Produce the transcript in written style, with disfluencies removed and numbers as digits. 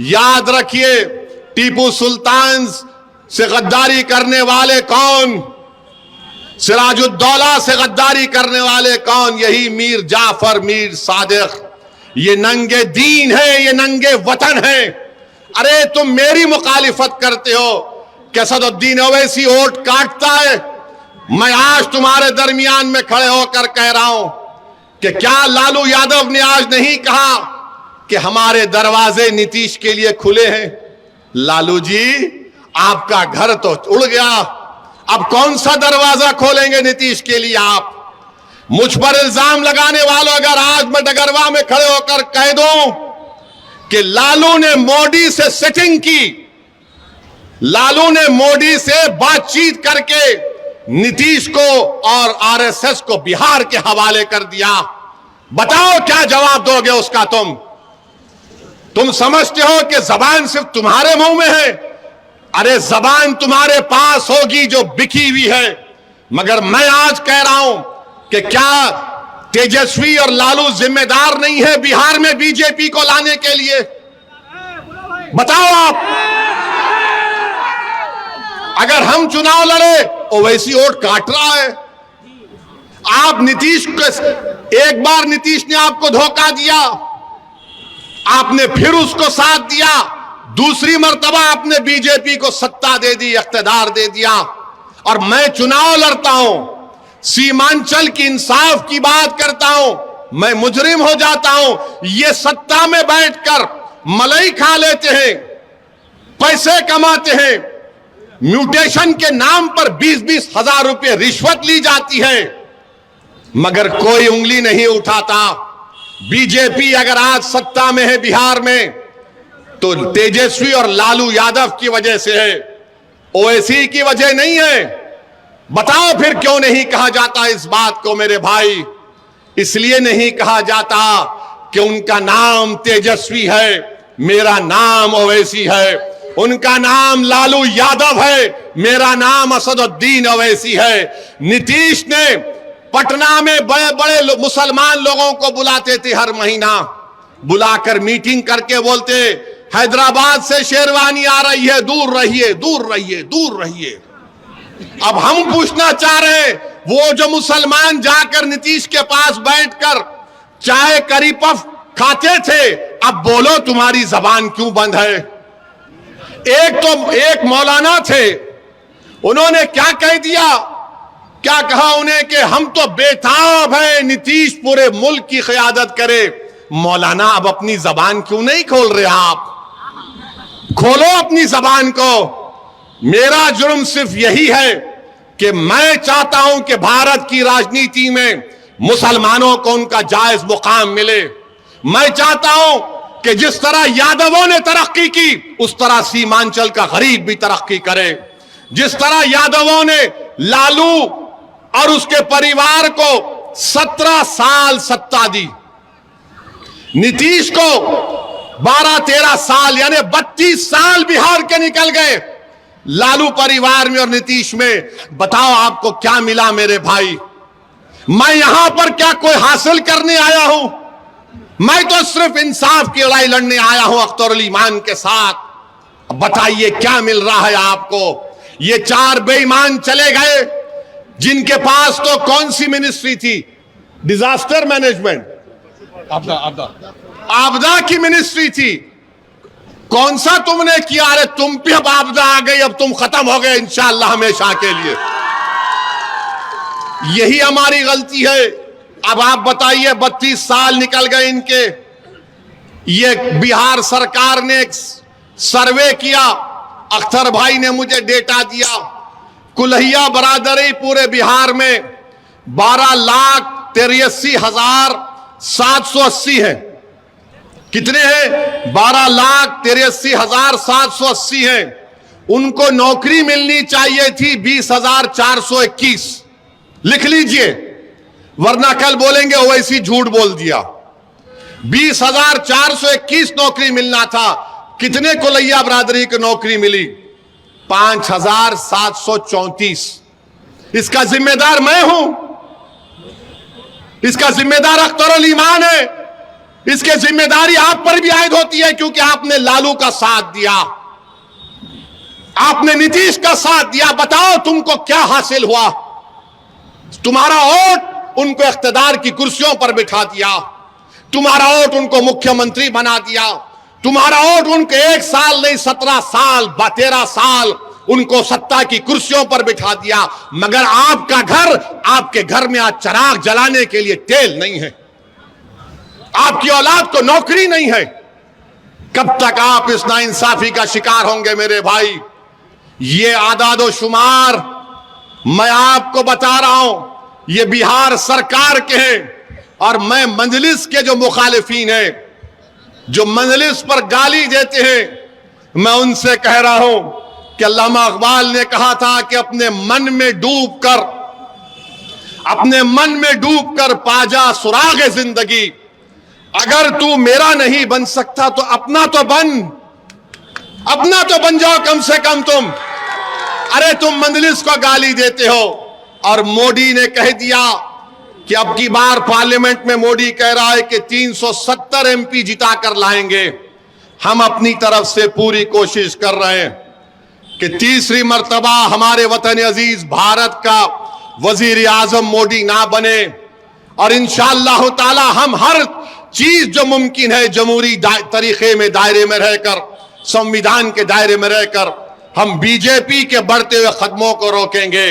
याद रखिए, टीपू सुल्तान से गद्दारी करने वाले कौन, सिराजुद्दौला से गद्दारी करने वाले कौन, यही मीर जाफर, मीर सादिक। ये नंगे दीन है, ये नंगे वतन है। अरे तुम मेरी मुखालिफत करते हो कि असदुद्दीन ओवैसी वोट काटता है। मैं आज तुम्हारे दरमियान में खड़े होकर कह रहा हूं कि क्या लालू यादव ने आज नहीं कहा कि हमारे दरवाजे नीतीश के लिए खुले हैं? लालू जी, आपका घर तो उड़ गया, अब कौन सा दरवाजा खोलेंगे नीतीश के लिए आप? मुझ पर इल्जाम लगाने वालों, अगर आज मैं डगरवा में खड़े होकर कह दूं कि लालू ने मोदी से सेटिंग की, लालू ने मोदी से बातचीत करके नीतीश को और आरएसएस को बिहार के हवाले कर दिया, बताओ क्या जवाब दोगे उसका? तुम समझते हो कि जबान सिर्फ तुम्हारे मुंह में है? अरे जबान तुम्हारे पास होगी जो बिकी हुई है। मगर मैं आज कह रहा हूं कि क्या तेजस्वी और लालू जिम्मेदार नहीं है बिहार में बीजेपी को लाने के लिए? बताओ आप। अगर हम चुनाव लड़े, ओवैसी वोट काट रहा है। आप नीतीश को, एक बार नीतीश ने आपको धोखा दिया, आपने फिर उसको साथ दिया, दूसरी मर्तबा आपने बीजेपी को सत्ता दे दी, इख्तिदार दे दिया। और मैं चुनाव लड़ता हूं, सीमांचल की इंसाफ की बात करता हूं, मैं मुजरिम हो जाता हूं। ये सत्ता में बैठकर मलाई खा लेते हैं, पैसे कमाते हैं, म्यूटेशन के नाम पर 20-20 हजार रुपए रिश्वत ली जाती है, मगर कोई उंगली नहीं उठाता। बीजेपी अगर आज सत्ता में है बिहार में, तो तेजस्वी और लालू यादव की वजह से है, ओवैसी की वजह नहीं है। बताओ फिर क्यों नहीं कहा जाता इस बात को मेरे भाई? इसलिए नहीं कहा जाता कि उनका नाम तेजस्वी है, मेरा नाम ओवैसी है। उनका नाम लालू यादव है, मेरा नाम असदुद्दीन ओवैसी है। नीतीश ने पटना में बड़े बड़े मुसलमान लोगों को बुलाते थे, हर महीना बुलाकर मीटिंग करके बोलते, हैदराबाद से शेरवानी आ रही है, दूर रहिए, दूर रहिए, दूर रहिए। अब हम पूछना चाह रहे हैं, वो जो मुसलमान जाकर नीतीश के पास बैठकर चाय करी पफ खाते थे, अब बोलो तुम्हारी जबान क्यों बंद है? एक मौलाना थे, उन्होंने क्या कह दिया, क्या कहा उन्हें कि हम तो बेताब हैं, नीतीश पूरे मुल्क की क़यादत करे। मौलाना, अब अपनी जबान क्यों नहीं खोल रहे आप? खोलो अपनी जबान को। मेरा जुर्म सिर्फ यही है कि मैं चाहता हूं कि भारत की राजनीति में मुसलमानों को उनका जायज मुकाम मिले। मैं चाहता हूं कि जिस तरह यादवों ने तरक्की की, उस तरह सीमांचल का गरीब भी तरक्की करे। जिस तरह यादवों ने लालू और उसके परिवार को 17 साल सत्ता दी, नीतीश को 12-13 साल, यानी 32 साल बिहार के निकल गए लालू परिवार में और नीतीश में। बताओ आपको क्या मिला मेरे भाई? मैं यहां पर क्या कोई हासिल करने आया हूं? मैं तो सिर्फ इंसाफ की लड़ाई लड़ने आया हूं अख्तरुल ईमान के साथ। बताइए क्या मिल रहा है आपको? ये 4 बेईमान चले गए, जिनके पास तो कौन सी मिनिस्ट्री थी? डिजास्टर मैनेजमेंट, आपदा की मिनिस्ट्री थी। कौन सा तुमने किया? अरे तुम पे अब आपदा आ गई, अब तुम खत्म हो गए इंशाअल्लाह हमेशा के लिए। यही हमारी गलती है। अब आप बताइए, 32 साल निकल गए इनके। ये बिहार सरकार ने एक सर्वे किया, अख्तर भाई ने मुझे डेटा दिया, कुल्हिया बरादरी पूरे बिहार में 12,83,780 है। कितने हैं? 12,83,780 हैं। उनको नौकरी मिलनी चाहिए थी 20,421। लिख लीजिए, वरना कल बोलेंगे ओवैसी झूठ बोल दिया। 20,421 नौकरी मिलना था। कितने कुलैया बरादरी की नौकरी मिली? 5,734। इसका जिम्मेदार मैं हूं, इसका जिम्मेदार अख्तरुल ईमान है। इसकी जिम्मेदारी आप पर भी आयद होती है, क्योंकि आपने लालू का साथ दिया, आपने नीतीश का साथ दिया। बताओ तुमको क्या हासिल हुआ? तुम्हारा वोट उनको इख्तिदार की कुर्सियों पर बिठा दिया, तुम्हारा वोट उनको मुख्यमंत्री बना दिया, तुम्हारा वोट उनको 1 साल नहीं 17 साल 13 साल उनको सत्ता की कुर्सियों पर बिठा दिया। मगर आपके घर में आज चिराग जलाने के लिए तेल नहीं है, आपकी औलाद को नौकरी नहीं है। कब तक आप इस नाइंसाफी का शिकार होंगे मेरे भाई? ये आदादो शुमार मैं आपको बता रहा हूं, ये बिहार सरकार के हैं। और मैं मजलिस के जो मुखालिफिन हैं, जो मजलिस पर गाली देते हैं, मैं उनसे कह रहा हूं कि अल्लामा इकबाल ने कहा था कि अपने मन में डूबकर पाजा सुराग जिंदगी। अगर तू मेरा नहीं बन सकता तो अपना तो बन जाओ कम से कम तुम। अरे तुम मजलिस को गाली देते हो। और मोदी ने कह दिया कि अब की बार पार्लियामेंट में मोदी कह रहा है कि 370 एमपी जिता कर लाएंगे। हम अपनी तरफ से पूरी कोशिश कर रहे हैं कि तीसरी मर्तबा हमारे वतन अजीज भारत का वजीर आजम मोदी ना बने। और इंशाअल्लाह ताला हम हर चीज जो मुमकिन है जमहूरी तरीके में दायरे में रहकर, संविधान के दायरे में रहकर हम बीजेपी के बढ़ते हुए कदमों को रोकेंगे।